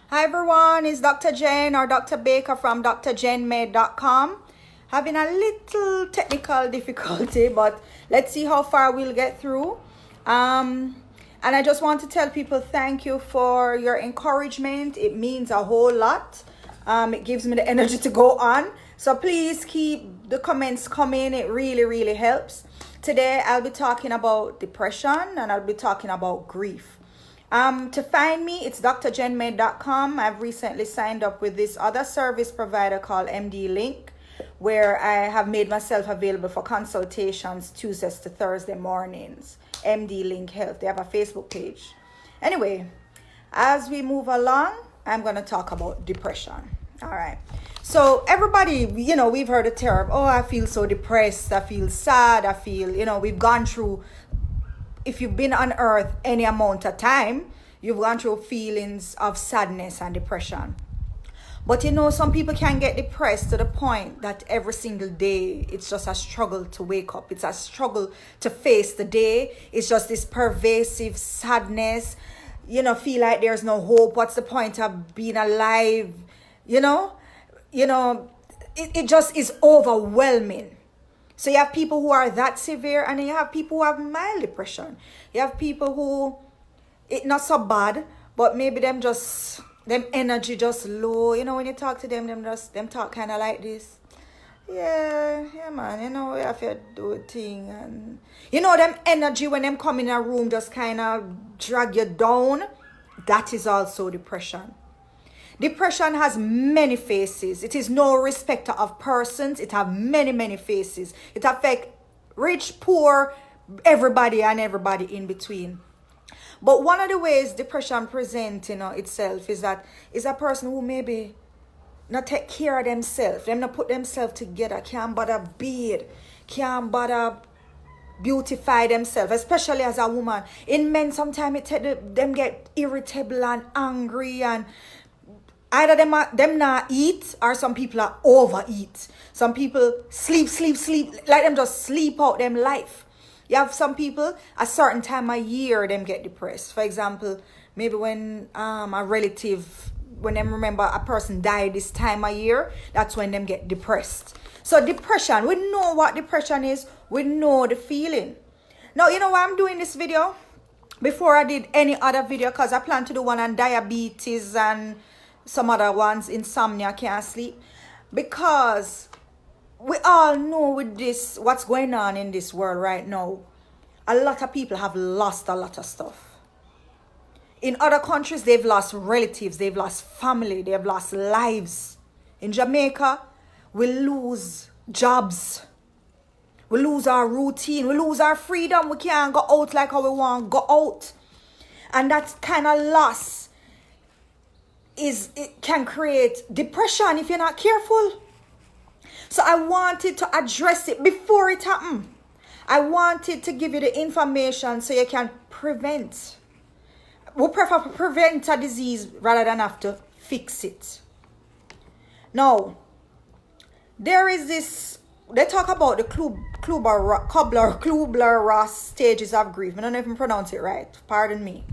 Hi everyone, it's Dr. Jen or Dr. Baker from drjenmed.com. Having a little technical difficulty, but let's see how far we'll get through. And I just want to tell people thank you for your encouragement. It means a whole lot. It gives me the energy to go on. So please keep the comments coming. It really, really helps. Today I'll be talking about depression and I'll be talking about grief. To find me, it's drjenmed.com. I've recently signed up with this other service provider called MD Link, where I have made myself available for consultations Tuesdays to Thursday mornings. MD Link Health. They have a Facebook page. Anyway, as we move along, I'm going to talk about depression. All right. So everybody, we've heard the term, oh, I feel so depressed. I feel sad. I feel, we've gone through. If you've been on earth any amount of time, you've gone through feelings of sadness and depression. But some people can get depressed to the point that every single day, it's just a struggle to wake up. It's a struggle to face the day. It's just this pervasive sadness, feel like there's no hope. What's the point of being alive? It just is overwhelming. So you have people who are that severe, and then you have people who have mild depression. You have people who it's not so bad, but maybe them energy just low. When you talk to them them talk kind of like this. Yeah, man. We have to do a thing, and them energy when them come in a room just kind of drag you down. That is also depression. Depression has many faces. It is no respecter of persons. It has many, many faces. It affects rich, poor, everybody and everybody in between. But one of the ways depression presents, itself is that is a person who maybe not take care of themselves. Them not put themselves together. Can't bother bathe. Can't bother beautify themselves, especially as a woman. In men, sometimes them get irritable and angry, and either them not eat, or some people are overeat. Some people sleep, like them just sleep out them life. You have some people, a certain time of year, them get depressed. For example, maybe when a relative, when them remember a person died this time of year, that's when them get depressed. So depression, we know what depression is. We know the feeling. Now, why I'm doing this video? Before I did any other video, because I plan to do one on diabetes and some other ones, insomnia, can't sleep, because we all know with this, what's going on in this world right now, a lot of people have lost a lot of stuff. In other countries, they've lost relatives, they've lost family, they've lost lives. In Jamaica, we lose jobs, we lose our routine, we lose our freedom. We can't go out like how we want to go out, and that kind of loss it can create depression if you're not careful. So I wanted to address it before it happened. I wanted to give you the information so you can prevent. We prefer to prevent a disease rather than have to fix it. Now, there is this, they talk about the Kubler-Ross stages of grief. I don't know if I pronounce it right. Pardon me.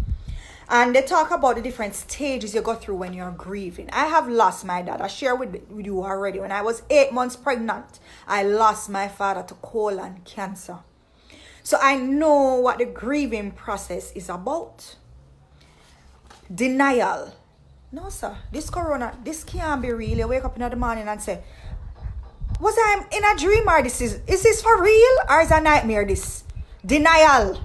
And they talk about the different stages you go through when you're grieving. I have lost my dad. I shared with you already. When I was 8 months pregnant, I lost my father to colon cancer. So I know what the grieving process is about. Denial. No, sir. This corona, this can't be real. You wake up in the morning and say, was I in a dream, or is this for real, or is a nightmare this? Denial.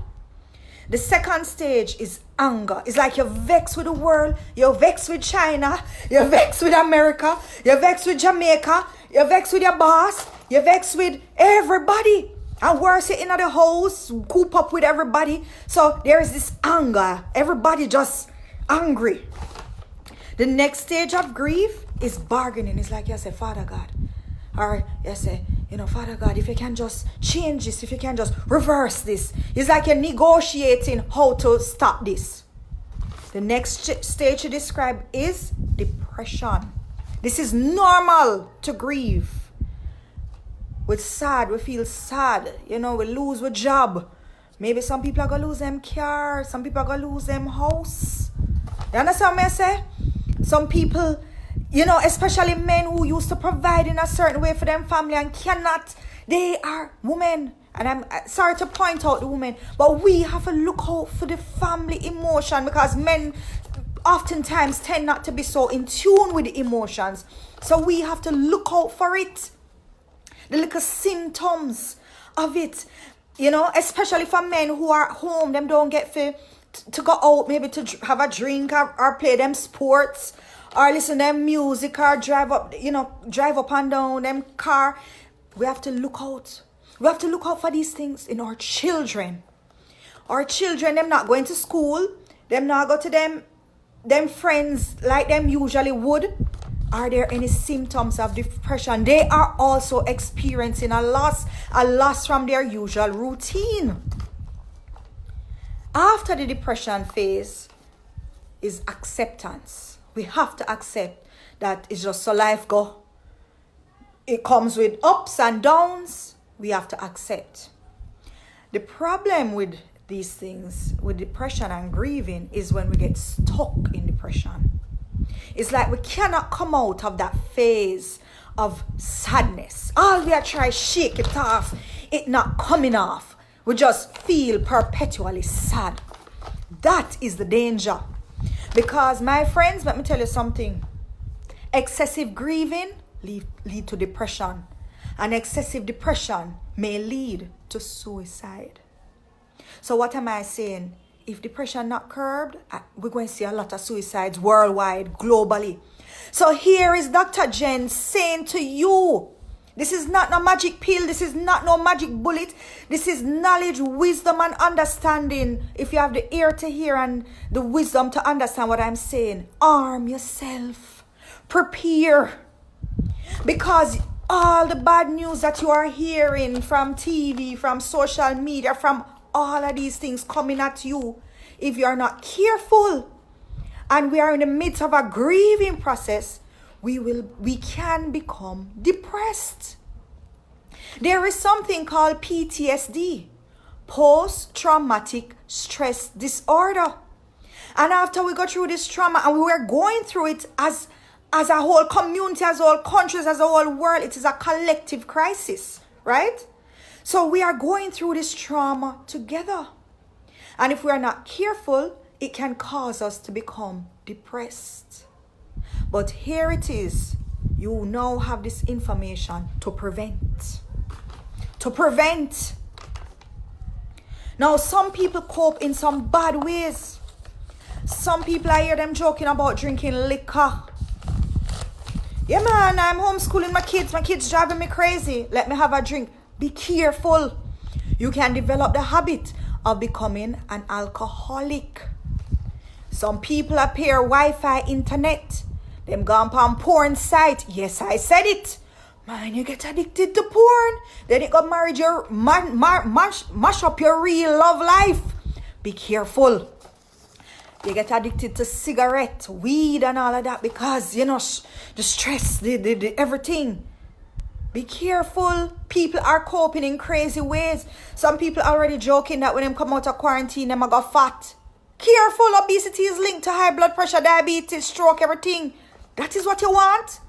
The second stage is anger. It's like you're vexed with the world, you're vexed with China, you're vexed with America, you're vexed with Jamaica, you're vexed with your boss, you're vexed with everybody. And worse, you're in the house, coop up with everybody. So there is this anger. Everybody just angry. The next stage of grief is bargaining. It's like you say, Father God. Or you say, Father God, if you can just change this, if you can just reverse this. It's like you're negotiating how to stop this. The next stage to describe is depression. This is normal to grieve. We're sad, we feel sad. We lose our job. Maybe some people are going to lose them car, some people are going to lose them house. You understand what I say? Some people, especially men who used to provide in a certain way for them family and cannot, they are women. And I'm sorry to point out the women, but we have to look out for the family emotion, because men oftentimes tend not to be so in tune with the emotions. So we have to look out for it. The little symptoms of it, especially for men who are home, them don't get to go out, maybe to have a drink or play them sports or listen to them music or drive up and down them car. We have to look out. We have to look out for these things in our children. Our children, them not going to school, them not go to them friends like them usually would. Are there any symptoms of depression? They are also experiencing a loss from their usual routine. After the depression phase is acceptance. We have to accept that it's just so life go. It comes with ups and downs. We have to accept. The problem with these things, with depression and grieving, is when we get stuck in depression. It's like we cannot come out of that phase of sadness. All we are trying to shake it off, it not coming off. We just feel perpetually sad. That is the danger. Because, my friends, let me tell you something. Excessive grieving lead to depression. And excessive depression may lead to suicide. So what am I saying? If depression not curbed, we're going to see a lot of suicides worldwide, globally. So here is Dr. Jen saying to you, this is not no magic pill. This is not no magic bullet. This is knowledge, wisdom, and understanding. If you have the ear to hear and the wisdom to understand what I'm saying, arm yourself. Prepare. Because all the bad news that you are hearing from TV, from social media, from all of these things coming at you, if you are not careful, and we are in the midst of a grieving process, we can become depressed. There is something called PTSD, post-traumatic stress disorder. And after we go through this trauma, and we are going through it as a whole community, as a whole countries, as a whole world, it is a collective crisis, right? So we are going through this trauma together. And if we are not careful, it can cause us to become depressed. But here it is. You now have this information to prevent. To prevent. Now, some people cope in some bad ways. Some people, I hear them joking about drinking liquor. Yeah, man, I'm homeschooling my kids. My kids driving me crazy. Let me have a drink. Be careful. You can develop the habit of becoming an alcoholic. Some people appear Wi-Fi internet. Them gone on porn site. Yes, I said it. Man, you get addicted to porn. Then it got married, your mash up your real love life. Be careful. You get addicted to cigarette, weed, and all of that because, the stress, the everything. Be careful. People are coping in crazy ways. Some people are already joking that when them come out of quarantine, them got fat. Careful. Obesity is linked to high blood pressure, diabetes, stroke, everything. That is what you want?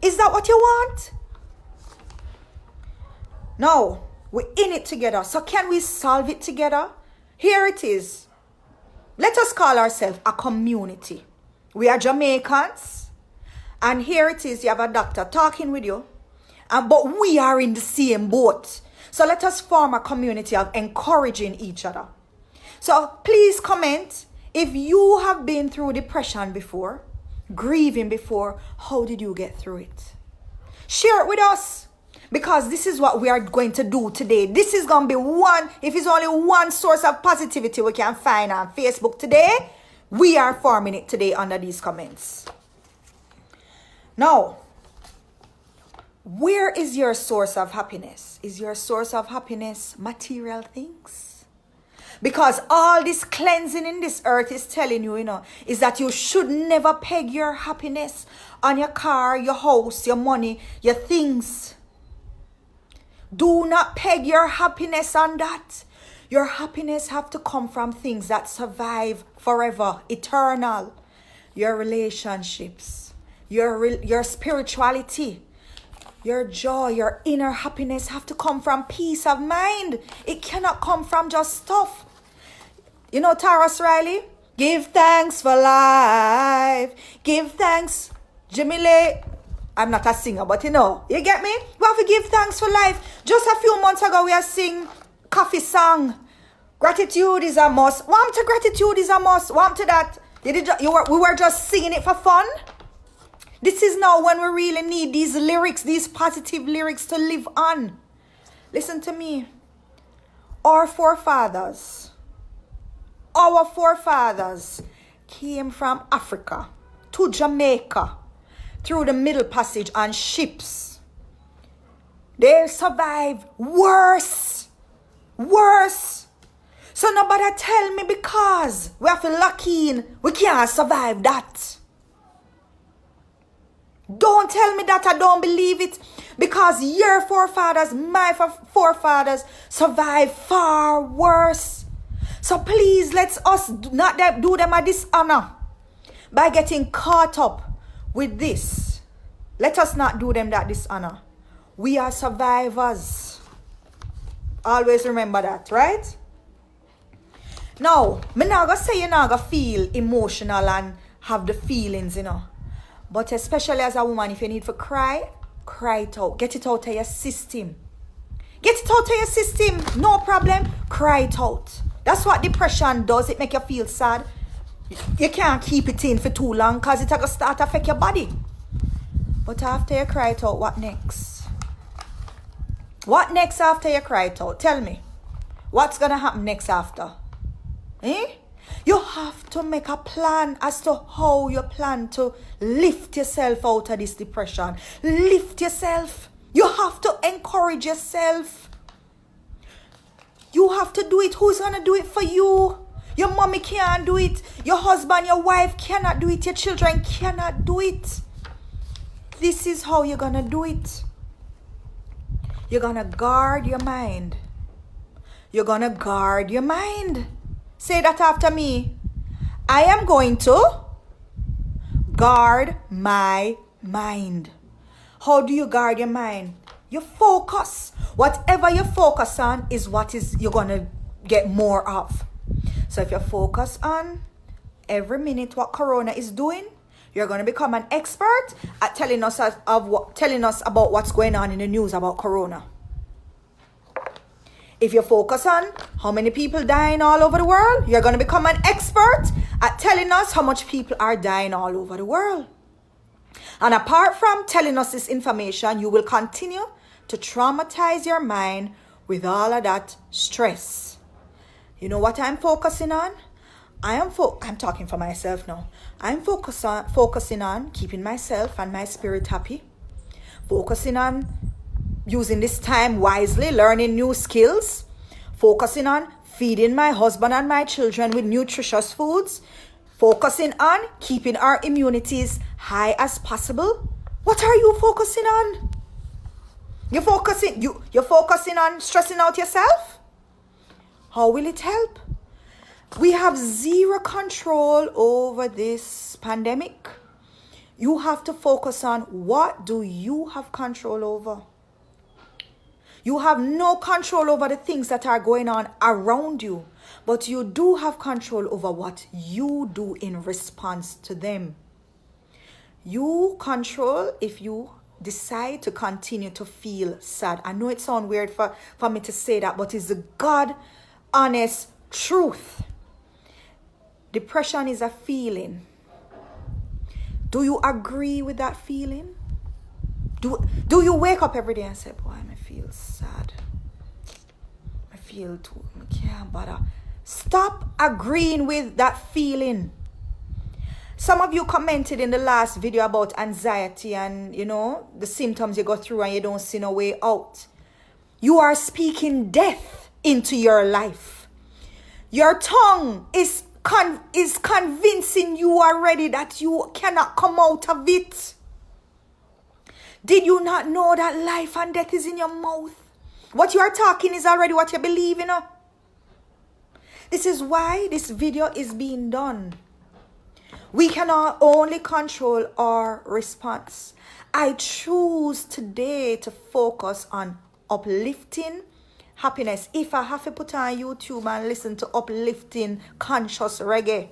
Is that what you want? No. We're in it together. So can we solve it together? Here it is. Let us call ourselves a community. We are Jamaicans. And here it is. You have a doctor talking with you. But we are in the same boat. So let us form a community of encouraging each other. So please comment if you have been through depression before, grieving before. How did you get through it? Share it with us. Because this is what we are going to do today. This is going to be one, if it's only one source of positivity we can find on Facebook today, we are forming it today under these comments. Now, where is your source of happiness? Is your source of happiness material things? Because all this cleansing in this earth is telling you, is that you should never peg your happiness on your car, your house, your money, your things. Do not peg your happiness on that. Your happiness have to come from things that survive forever, eternal. your relationships, your spirituality, your joy, your inner happiness have to come from peace of mind. It cannot come from just stuff. You know Taras Riley? Give thanks for life. Give thanks. Jamile, I'm not a singer, but you know, you get me? We have to give thanks for life. Just a few months ago, we are sing coffee song. Gratitude is a must. Warm to gratitude is a must. Warm to that. We were just singing it for fun. This is now when we really need these lyrics, these positive lyrics to live on. Listen to me. Our forefathers came from Africa to Jamaica through the Middle Passage on ships. They survived worse. So nobody tell me because we have to lock in, we can't survive that. Don't tell me that, I don't believe it. Because your forefathers, my forefathers survived far worse. So please, let's us not do them a dishonor by getting caught up with this. Let us not do them that dishonor. We are survivors. Always remember that, right? Now, I'm not going to say you're not going to feel emotional and have the feelings, you know. But especially as a woman, if you need to cry, cry it out. Get it out of your system. Get it out of your system. No problem. Cry it out. That's what depression does. It make you feel sad. You can't keep it in for too long because it's going to start to affect your body. But after you cry it out, what next? What next after you cry it out? Tell me. What's going to happen next after? You have to make a plan as to how you plan to lift yourself out of this depression. Lift yourself. You have to encourage yourself. You have to do it. Who's going to do it for you? Your mommy can't do it. Your husband, your wife cannot do it. Your children cannot do it. This is how you're going to do it. You're going to guard your mind. You're going to guard your mind. Say that after me. I am going to guard my mind. How do you guard your mind? You focus. Whatever you focus on is what you're going to get more of. So if you focus on every minute what Corona is doing, you're going to become an expert at telling us about what's going on in the news about Corona. If you focus on how many people dying all over the world, you're going to become an expert at telling us how much people are dying all over the world. And apart from telling us this information, you will continue to traumatize your mind with all of that stress. You know what I'm focusing on? I'm talking for myself now. I'm focusing on keeping myself and my spirit happy. Focusing on using this time wisely, learning new skills, focusing on feeding my husband and my children with nutritious foods, focusing on keeping our immunities high as possible. What are you focusing on? You're focusing on stressing out yourself? How will it help? We have zero control over this pandemic. You have to focus on what do you have control over. You have no control over the things that are going on around you, but you do have control over what you do in response to them. You control if you decide to continue to feel sad. I know it sounds weird for me to say that, but it's the God honest truth. Depression is a feeling. Do you agree with that feeling? Do you wake up every day and say, boy, I feel sad. I can't bother. Stop agreeing with that feeling. Some of you commented in the last video about anxiety and, the symptoms you go through and you don't see no way out. You are speaking death into your life. Your tongue is convincing you already that you cannot come out of it. Did you not know that life and death is in your mouth? What you are talking is already what you believe in. This is why this video is being done. We cannot only control our response. I choose today to focus on uplifting happiness. If I have to put on YouTube and listen to uplifting conscious reggae,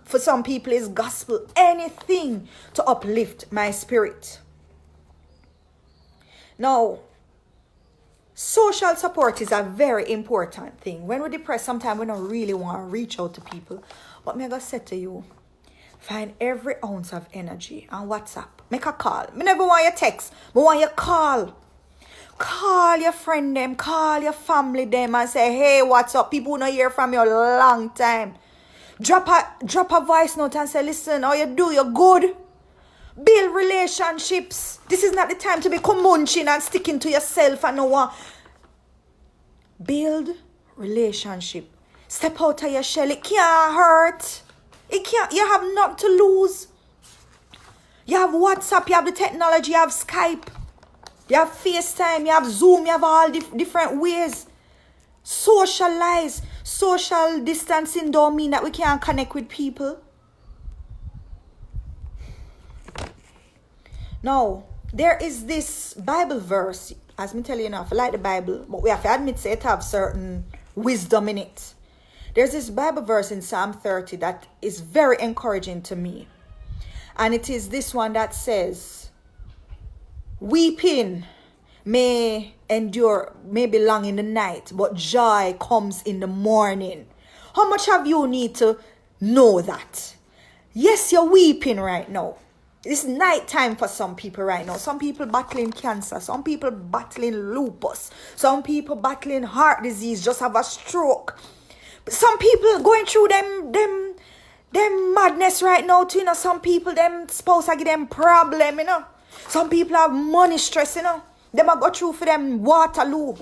for some people it's gospel, anything to uplift my spirit. Now, social support is a very important thing. When we're depressed, sometimes we don't really want to reach out to people. But me I gotta say to you, find every ounce of energy on WhatsApp. Make a call. Me never want your text. I want your call. Call your friend them. Call your family them and say, hey, what's up? People who don't hear from you a long time. Drop a voice note and say, listen, how you do? You're good. Build relationships. This is not the time to be munching and sticking to yourself and no one. Build relationship. Step out of your shell. It can't hurt. It can't. You have nothing to lose. You have WhatsApp. You have the technology. You have Skype. You have FaceTime. You have Zoom. You have all different ways. Socialize. Social distancing don't mean that we can't connect with people. Now, there is this Bible verse, as me tell you now, I like the Bible, but we have to admit it have certain wisdom in it. There's this Bible verse in Psalm 30 that is very encouraging to me. And it is this one that says, weeping may endure, may be long in the night, but joy comes in the morning. How much of you need to know that? Yes, you're weeping right now. It's night time for some people right now. Some people battling cancer. Some people battling lupus. Some people battling heart disease, just have a stroke. But some people going through them madness right now too, you know. Some people, them spouse give them problem, you know. Some people have money stress, you know. Them a go through for them Waterloo.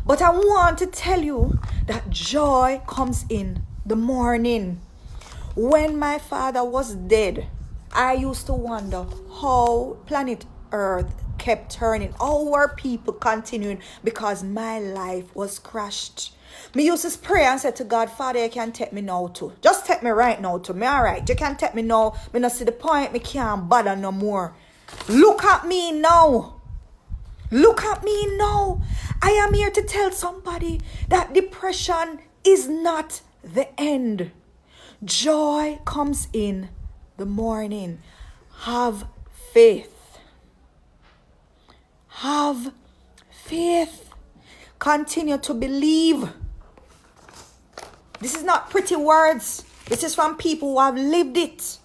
But I want to tell you that joy comes in the morning. When my father was dead, I used to wonder how planet Earth kept turning. How were people continuing? Because my life was crashed. Me used to pray and say to God, Father, you can take me now too. Just take me right now too. Me alright. You can take me now. Me not see the point. Me can't bother no more. Look at me now. Look at me now. I am here to tell somebody that depression is not the end. Joy comes in the morning. Have faith. Have faith. Continue to believe. This is not pretty words. This is from people who have lived it.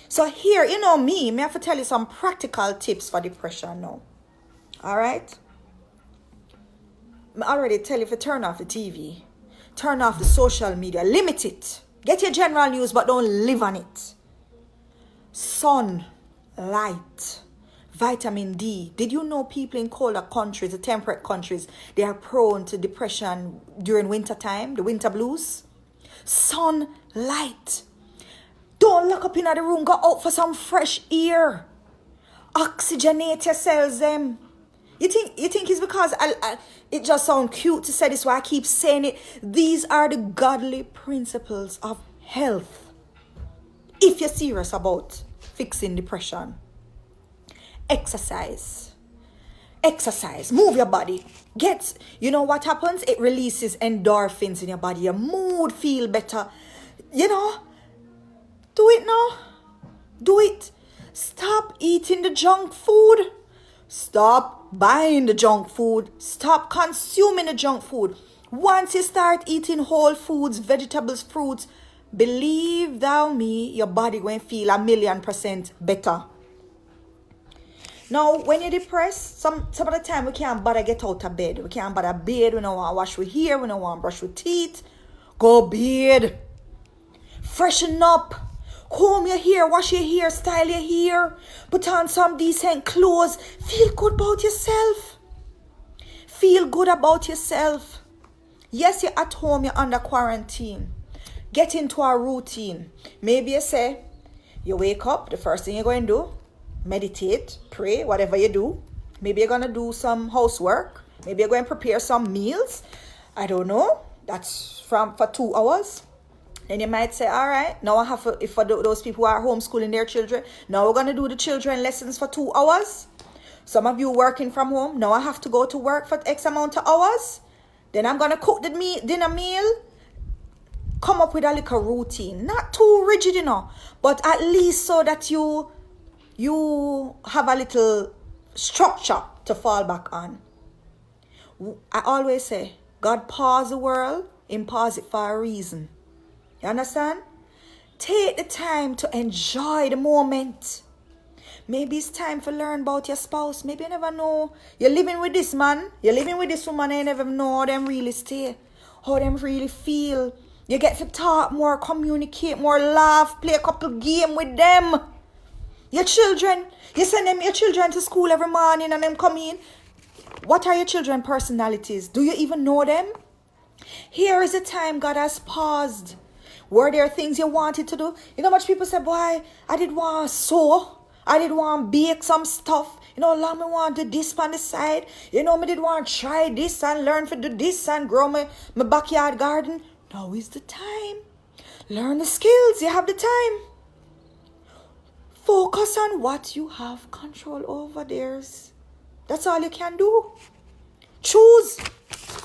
So here, you know me have to tell you some practical tips for depression now. Alright? I already tell you to turn off the TV. Turn off the social media. Limit it. Get your general news, but don't live on it. Sun, light, vitamin D. Did you know people in colder countries, the temperate countries, they are prone to depression during winter time, the winter blues? Sun, light. Don't lock up in the room. Go out for some fresh air. Oxygenate your cells, them. You think it's because it just sounds cute to say this, why I keep saying it. These are the godly principles of health. If you're serious about fixing depression. Exercise. Move your body. You know what happens? It releases endorphins in your body. Your mood feel better. You know, do it now. Do it. Stop eating the junk food. Stop buying the junk food. Stop consuming the junk food. Once you start eating whole foods, vegetables, fruits, believe thou me, your body going to feel 1,000,000% better. Now, when you're depressed, some of the time we can't bother get out of bed. We can't bother bathe. We don't want to wash our hair. We don't want to brush our teeth. Go bathe. Freshen up. Comb your hair, wash your hair, style your hair, put on some decent clothes. Feel good about yourself. Feel good about yourself. Yes, you're at home, you're under quarantine. Get into a routine. Maybe you say, you wake up, the first thing you're going to do, meditate, pray, whatever you do. Maybe you're going to do some housework. Maybe you're going to prepare some meals. I don't know. That's for 2 hours. And you might say, all right, now I have to, if for those people who are homeschooling their children, now we're going to do the children lessons for 2 hours. Some of you working from home, now I have to go to work for X amount of hours. Then I'm going to cook the dinner meal. Come up with a little routine. Not too rigid, but at least so that you have a little structure to fall back on. I always say, God paused the world, He paused it for a reason. You understand? Take the time to enjoy the moment. Maybe it's time to learn about your spouse. Maybe you never know. You're living with this man. You're living with this woman and you never know how them really stay. How them really feel. You get to talk more, communicate more, laugh, play a couple games with them. Your children. You send them your children to school every morning and them come in. What are your children personalities? Do you even know them? Here is a time God has paused. Were there things you wanted to do? You know much people say, boy, I did want to sew. I did want to bake some stuff. Long me want to do this on the side. Me did want to try this and learn to do this and grow my backyard garden. Now is the time. Learn the skills. You have the time. Focus on what you have control over. That's all you can do. Choose.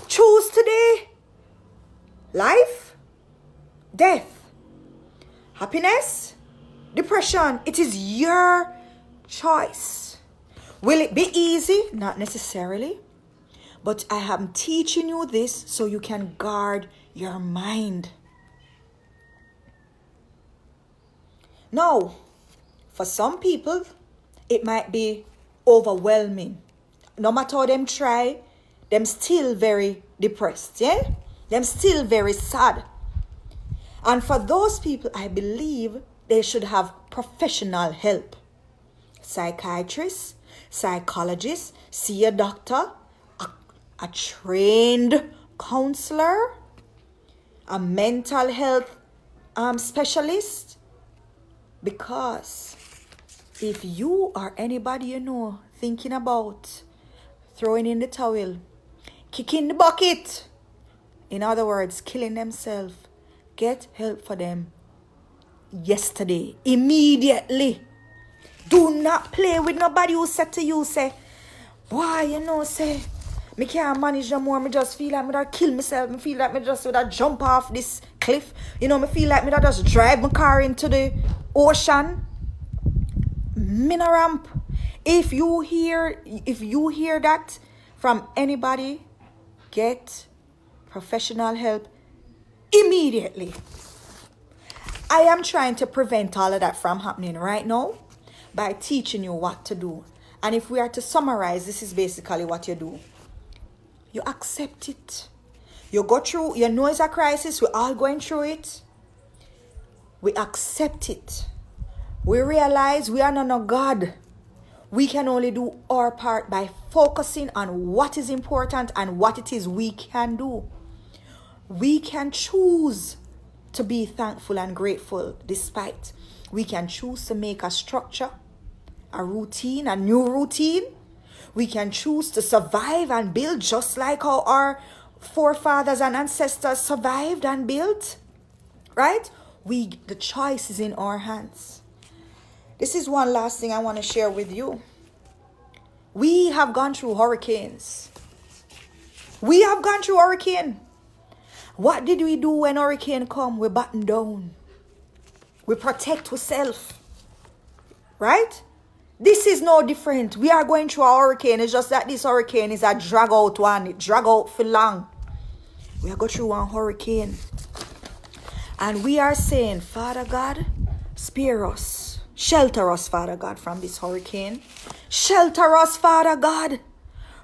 Choose today. Life. Death. Happiness. Depression. It is your choice. Will it be easy? Not necessarily. But I am teaching you this so you can guard your mind. Now, for some people, it might be overwhelming. No matter how them try, them still very depressed, yeah? Them still very sad. And for those people, I believe they should have professional help. Psychiatrists, psychologists, see a doctor, a trained counselor, a mental health specialist. Because if you or anybody thinking about throwing in the towel, kicking the bucket, in other words, killing themselves, get help for them yesterday, immediately. Do not play with nobody who said to you, say, boy, say, me can't manage no more. Me just feel like me that kill myself. Me feel like me just would have jump off this cliff. Me feel like me that just drive my car into the ocean. Me no ramp. If you hear that from anybody, get professional help immediately. I am trying to prevent all of that from happening right now by teaching you what to do. And if we are to summarize, this is basically what you do. You accept it. You go through, it's a crisis. We're all going through it. We accept it. We realize we are not a God. We can only do our part by focusing on what is important and what it is we can do. We can choose to be thankful and grateful despite. We can choose to make a structure, a routine, a new routine. We can choose to survive and build just like how our forefathers and ancestors survived and built. Right? The choice is in our hands. This is one last thing I want to share with you. We have gone through hurricanes. We have gone through hurricane. What did we do when hurricane come? We batten down. We protect ourselves. Right? This is no different. We are going through a hurricane. It's just that this hurricane is a drag out one. It drag out for long. We are going through one hurricane. And we are saying, Father God, spare us. Shelter us, Father God, from this hurricane. Shelter us, Father God,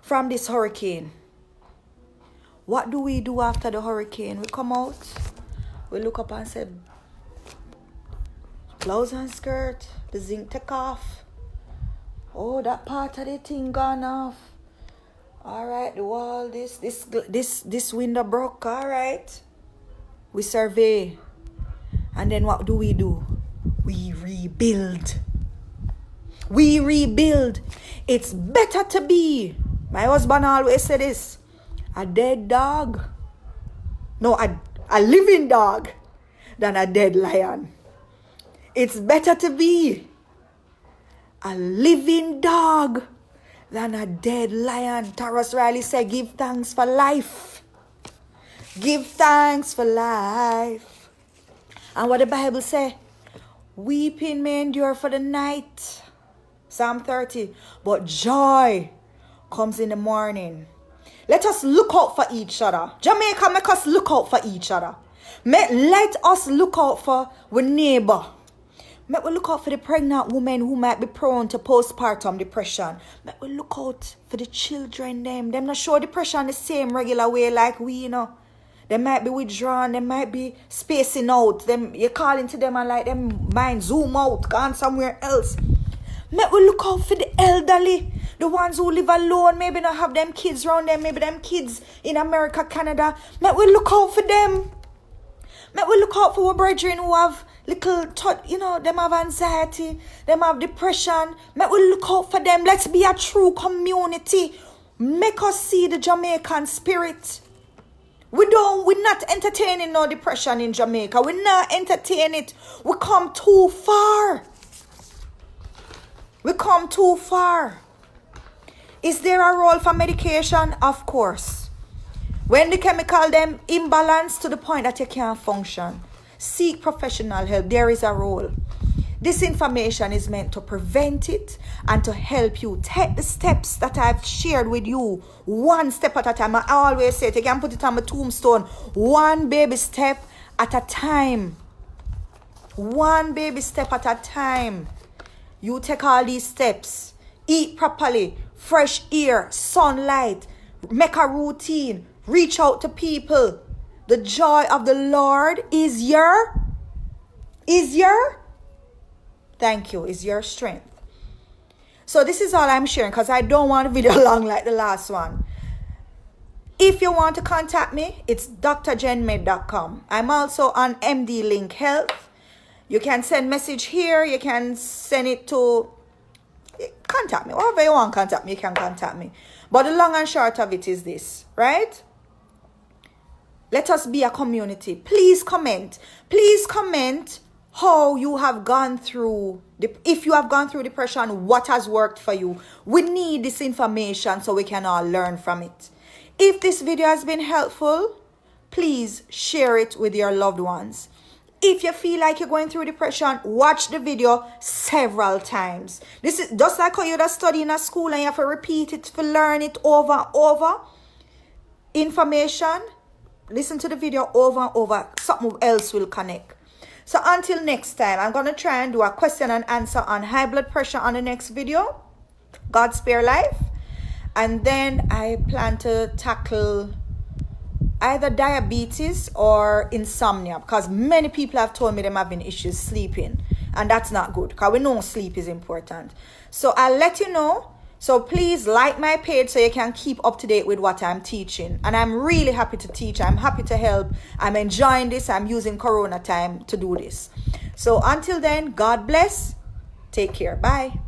from this hurricane. What do we do after the hurricane? We come out. We look up and say, blouse and skirt. The zinc take off. Oh, that part of the thing gone off. All right, the wall, this window broke. All right. We survey. And then what do? We rebuild. We rebuild. It's better to be, my husband always said this, a dead dog. No, a living dog than a dead lion. It's better to be a living dog than a dead lion. Tarrus Riley said, give thanks for life. Give thanks for life. And what the Bible say? Weeping may endure for the night. Psalm 30. But joy comes in the morning. Let us look out for each other. Jamaica, make us look out for each other. Let us look out for our neighbor. Make we look out for the pregnant women who might be prone to postpartum depression. Make we look out for the children them. Them not show depression the same regular way like we, you know. They might be withdrawn. They might be spacing out. Them you calling to them and like them mind zoom out, gone somewhere else. Make we look out for the elderly. The ones who live alone. Maybe not have them kids around them. Maybe them kids in America, Canada. Make we look out for them. Make we look out for our brethren who have little, them have anxiety, them have depression. Make we look out for them. Let's be a true community. Make us see the Jamaican spirit. We're not entertaining no depression in Jamaica. We're not entertaining it. We come too far. We come too far. Is there a role for medication? Of course. When the chemical them imbalance to the point that you can't function, seek professional help. There is a role. This information is meant to prevent it and to help you take the steps that I've shared with you, one step at a time. I always say it, you can put it on my tombstone, one baby step at a time. One baby step at a time. You take all these steps. Eat properly, fresh air, sunlight, make a routine. Reach out to people. The joy of the Lord is your strength. So this is all I'm sharing because I don't want a video long like the last one. If you want to contact me, it's drjenmed.com. I'm also on MD Link Health. You can send message here. You can send it to contact me. Whatever you want to contact me, you can contact me. But the long and short of it is this, right? Let us be a community. Please comment. Please comment how you have gone through, if you have gone through depression, what has worked for you. We need this information so we can all learn from it. If this video has been helpful, please share it with your loved ones. If you feel like you're going through depression, watch the video several times. This is just like how you're studying at school and you have to repeat it, to learn it over and over. Information, listen to the video over and over. Something else will connect. So until next time, I'm going to try and do a question and answer on high blood pressure on the next video. God spare life. And then I plan to tackle either diabetes or insomnia, because many people have told me they're having issues sleeping, and that's not good because we know sleep is important. So I'll let you know. So please like my page so you can keep up to date with what I'm teaching. And I'm really happy to teach. I'm happy to help. I'm enjoying this. I'm using Corona time to do this. So until then, God bless. Take care. Bye.